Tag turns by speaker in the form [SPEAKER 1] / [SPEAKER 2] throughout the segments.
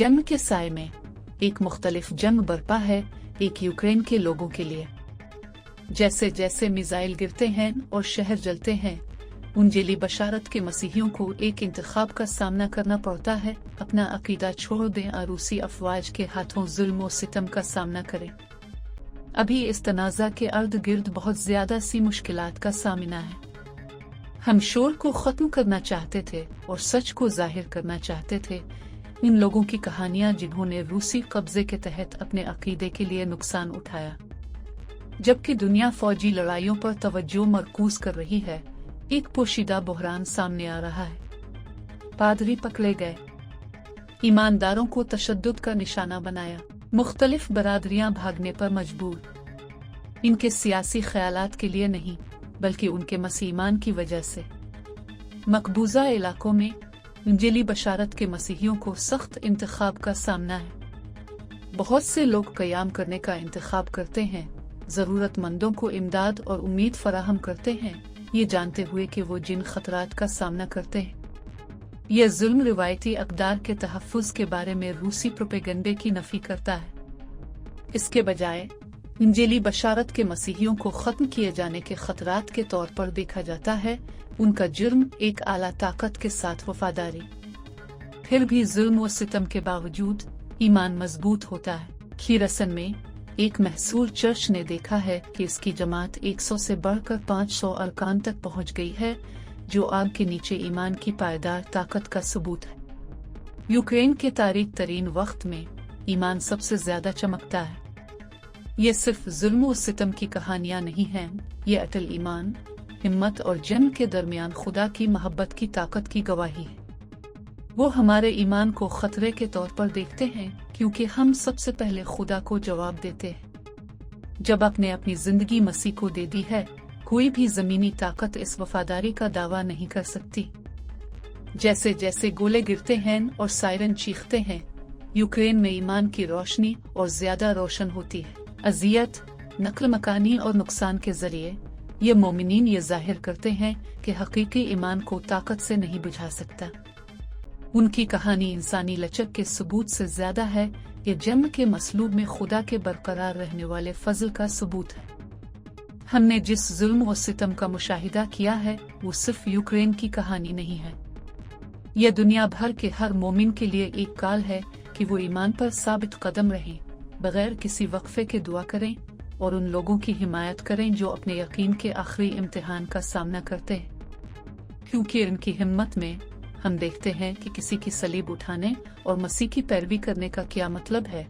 [SPEAKER 1] जंग के साए में एक मुख्तलिफ जंग बरपा है एक यूक्रेन के लोगों के लिए। जैसे जैसे मिसाइल गिरते हैं और शहर जलते हैं, उन जेली बशारत के मसीहियों को एक इंतखाब का सामना करना पड़ता है, अपना अकीदा छोड़ दें और रूसी अफवाज के हाथों जुल्म और सितम का सामना करें। अभी इस तनाज़ा के अर्द गिर्द बहुत ज्यादा सी मुश्किलात का सामना है। हम शोर को खत्म करना चाहते थे और सच को जाहिर करना चाहते थे। इन लोगों की कहानियां जिन्होंने रूसी कब्जे के तहत अपने अकीदे के लिए नुकसान उठाया, जबकि दुनिया फौजी लड़ाइयों पर तवज्जो मरकूज कर रही है। एक पोशीदा बहरान सामने आ रहा है। पादरी पकड़े गए, ईमानदारों को तशद्दुद का निशाना बनाया, मुख्तलिफ बरादरियां भागने पर मजबूर। इनके सियासी ख्यालात के लिए नहीं बल्कि उनके मसीमान की वजह से। मकबूजा इलाकों में इंजीली बशारत के मसीहियों को सख्त इंतखाब का सामना है। बहुत से लोग क़याम करने का इंतखाब करते हैं, ज़रूरतमंदों को इमदाद और उम्मीद फराहम करते हैं, ये जानते हुए कि वो जिन खतरात का सामना करते हैं। यह जुल्म रिवायती अक़दार के तहफ़्फ़ुज़ के बारे में रूसी प्रोपेगेंडे की नफ़ी करता है। इसके बजाय इंजीली बशारत के मसीहियों को ख़त्म किए जाने के खतरात के तौर पर देखा जाता है। उनका जुर्म एक आला ताकत के साथ वफादारी। फिर भी जुल्म व सितम के बावजूद ईमान मजबूत होता है। खीरसन में एक महसूर चर्च ने देखा है कि इसकी जमात 100 से बढ़कर 500 अरकान तक पहुंच गई है, जो आग के नीचे ईमान की पायदार ताकत का सबूत है। यूक्रेन के तारीख तरीन वक्त में ईमान सबसे ज्यादा चमकता है। ये सिर्फ जुल्म व सितम की कहानियां नहीं हैं, ये अटल ईमान, हिम्मत और जंग के दरमियान खुदा की मोहब्बत की ताकत की गवाही है। वो हमारे ईमान को खतरे के तौर पर देखते हैं क्योंकि हम सबसे पहले खुदा को जवाब देते हैं। जब आपने अपनी जिंदगी मसीह को दे दी है, कोई भी जमीनी ताकत इस वफादारी का दावा नहीं कर सकती। जैसे जैसे गोले गिरते हैं और सायरन चीखते हैं, यूक्रेन में ईमान की रोशनी और ज्यादा रोशन होती है। अजियत, नक्ल मकानी और नुकसान के जरिए ये मोमिनीन ये जाहिर करते हैं कि हकीकी ईमान को ताकत से नहीं बुझा सकता। उनकी कहानी इंसानी लचक के सबूत से ज्यादा है। ये जंग के मसलूब में खुदा के बरकरार रहने वाले फजल का सबूत है। हमने जिस जुल्म व सितम का मुशाहिदा किया है वो सिर्फ यूक्रेन की कहानी नहीं है। यह दुनिया भर के हर मोमिन के लिए एक काल है कि वो ईमान पर साबित कदम रहें, बगैर किसी वक्फे के दुआ करें और उन लोगों की हिमायत करें जो अपने यकीन के आखिरी इम्तिहान का सामना करते हैं। क्योंकि इनकी हिम्मत में हम देखते हैं कि किसी की सलीब उठाने और मसीह की पैरवी करने का क्या मतलब है,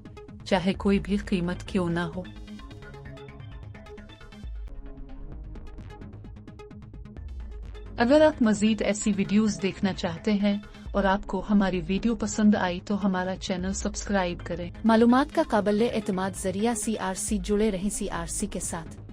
[SPEAKER 1] चाहे कोई भी कीमत क्यों ना हो। अगर आप मजीद ऐसी वीडियोस देखना चाहते हैं और आपको हमारी वीडियो पसंद आई तो हमारा चैनल सब्सक्राइब करें।
[SPEAKER 2] मालूमात का काबिल एतमाद जरिया CRC जुड़े रहें CRC के साथ।